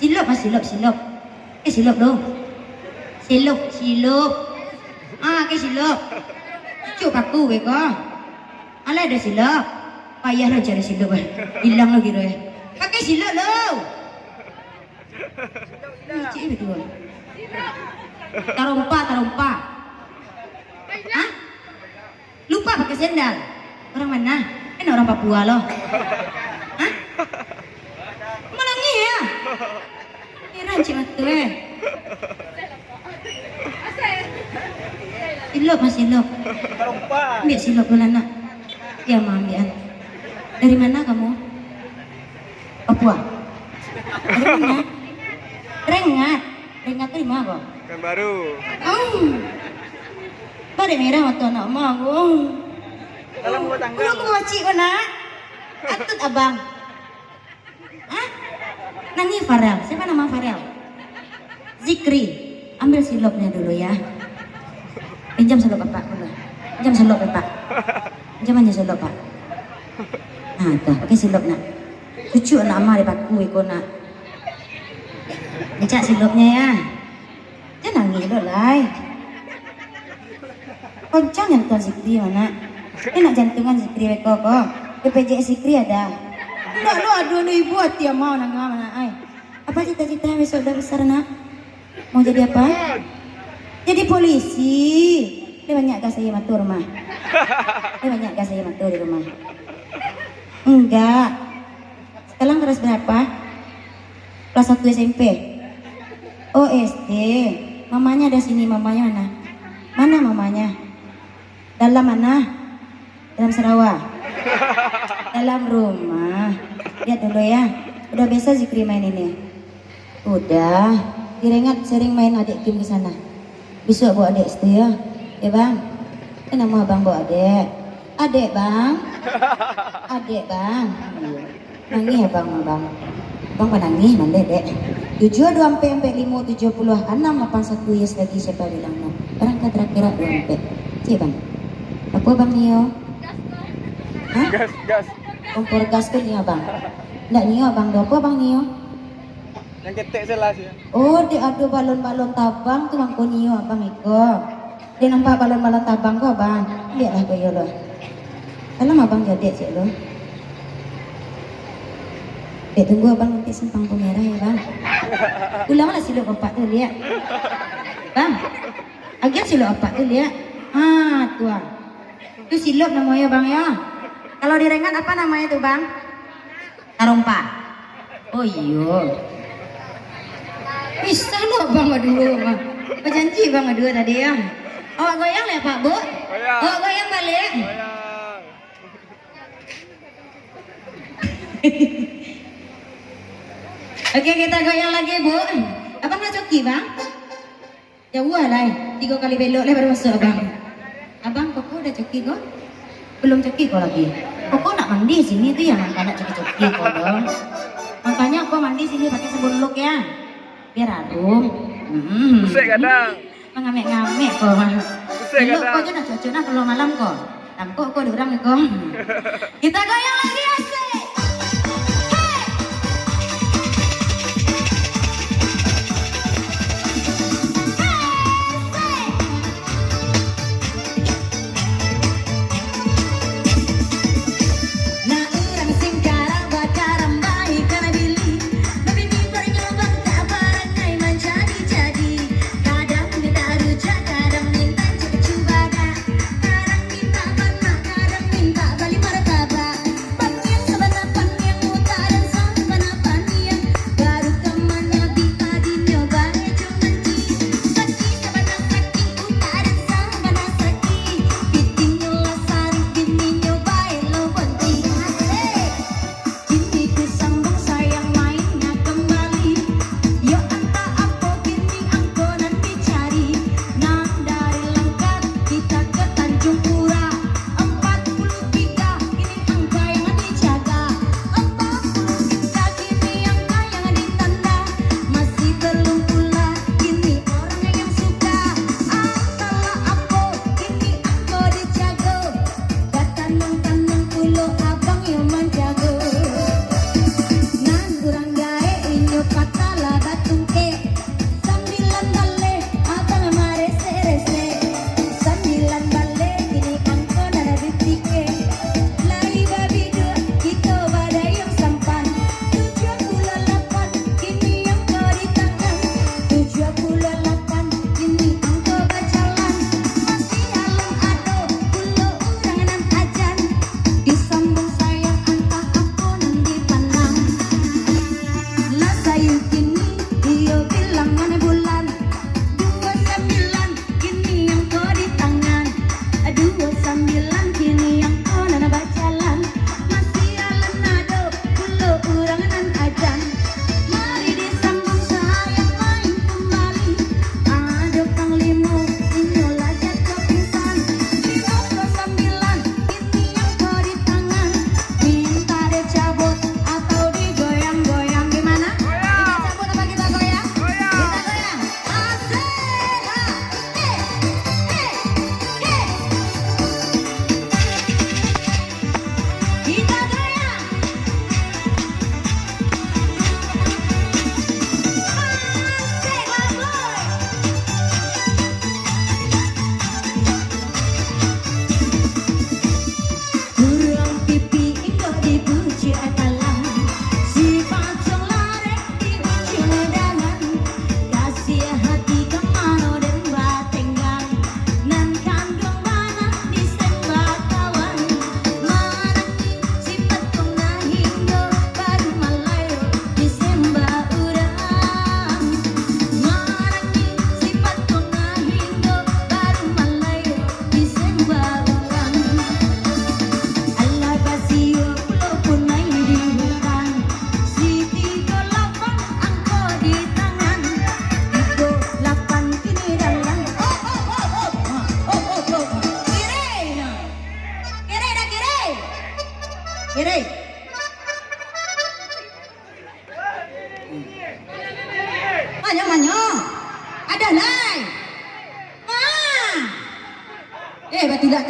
Silop mas silop. Silop dong. Silop. Ke silop. Cucuk aku ke kau. Alah ada silop. Payahlah cari silop. Hilang lagi deh. Pakai silop lo. Cik betul. Tarumpa. Hah? Lupa pakai sendal. Orang mana? Ini orang Papua loh. Hah? Menangis ya? Heran cik matu Silop mas silop. Ambil silop dulu anak. Ya mau ambil. Dari mana kamu? Papua. Dari mana? Rengat tuh di mana kok? Kan baru. Bade merah waktu anak mak aku. Dalam buat tangga. Aku wacik kau nak. Atut abang. Hah? Nangis Farel. Siapa nama Farel? Zikri. Ambil silopnya dulu ya. Pinjam silop bapak dulu. Pinjam silop bapak. Pinjam aja silop pak. Nah tuh, pakai silop nak. Cucu anak mak di baku ikut nak. Becak silopnya ya. Jangan nangis dulu lah. Koncang jantung Zikri mana? Enak jantungan Zikri kok. BPJS Zikri ada. Enggak lo aduh ibu hati yang mau nang mana ai. Apa cita-cita besok udah besar nak? Mau jadi apa? Jadi polisi. Dia banyak gak saya matur rumah? Dia banyak gak saya matur di rumah? Enggak. Sekarang kelas berapa? Kelas 1 SMP. Oh SD. Mamanya ada sini, mamanya mana? Mana mamanya? Dalam mana? Dalam Sarawak. Dalam rumah. Lihat dulu ya. Udah biasa Zikri main ini. Udah. Direngat sering main adik Kim ke sana. Besok bawa adik setia. Ya bang. Ini nama abang bawa adik. Adik bang. Adik bang. Nangis ya bang abang. Bang nangis mana dek? 7 2 sampai 5 70 6 81 yes lagi siapa bilang no. Orang kata kira 2 sampai. Cik bang. Apa bang Nio? Hah? Gas. Kompor gas ke Nio bang? Nggak Nio bang, apa bang Nio? Yang ketek selas ya. Oh, dia ada balon-balon tabang tuh bang Nio abang Iko. Dia nampak balon-balon tabang kok bang. Lihatlah kau lo. Kalau abang jadi sih lo. Tunggu abang nanti simpang pemerah ya bang. Ulang lah silap bapak tuh lihat. Bang, agen silap bapak tuh lihat. Tuan. Itu silap namanya bang ya. Kalau di Rengat apa namanya tuh bang? Tarumpa. Oh iya. Bisa lo bang aduh. Berjanji bang aduh tadi ya. Awak goyang lah pak bu? Goyang. Oh goyang balik. Oke kita goyang lagi bu. Abang nak coki bang? Jauh lah 3 kali belok lah baru masuk abang. Abang koko udah coki kok? Belum coki kok lagi. Koko nak mandi sini tuh ya makanya coki-coki kok dong. Makanya aku mandi sini pakai sabun look ya. Biar harum. Busek kadang. Mengamek-ngamek kok. Busek Belok kadang. kok aja nak cocok nak kalau malam kok. Tamkok kok diorang kok. Kita goyang lagi asik. Minta balik martabak.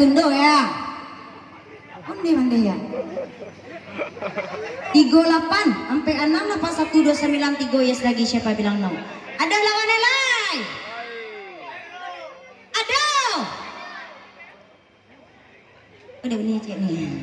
tundo ya. Mandi ya. 38 sampai 6 lepas 1293 yes lagi siapa bilang no. Ada lawan Elai. Ada. Udah ini cek nih.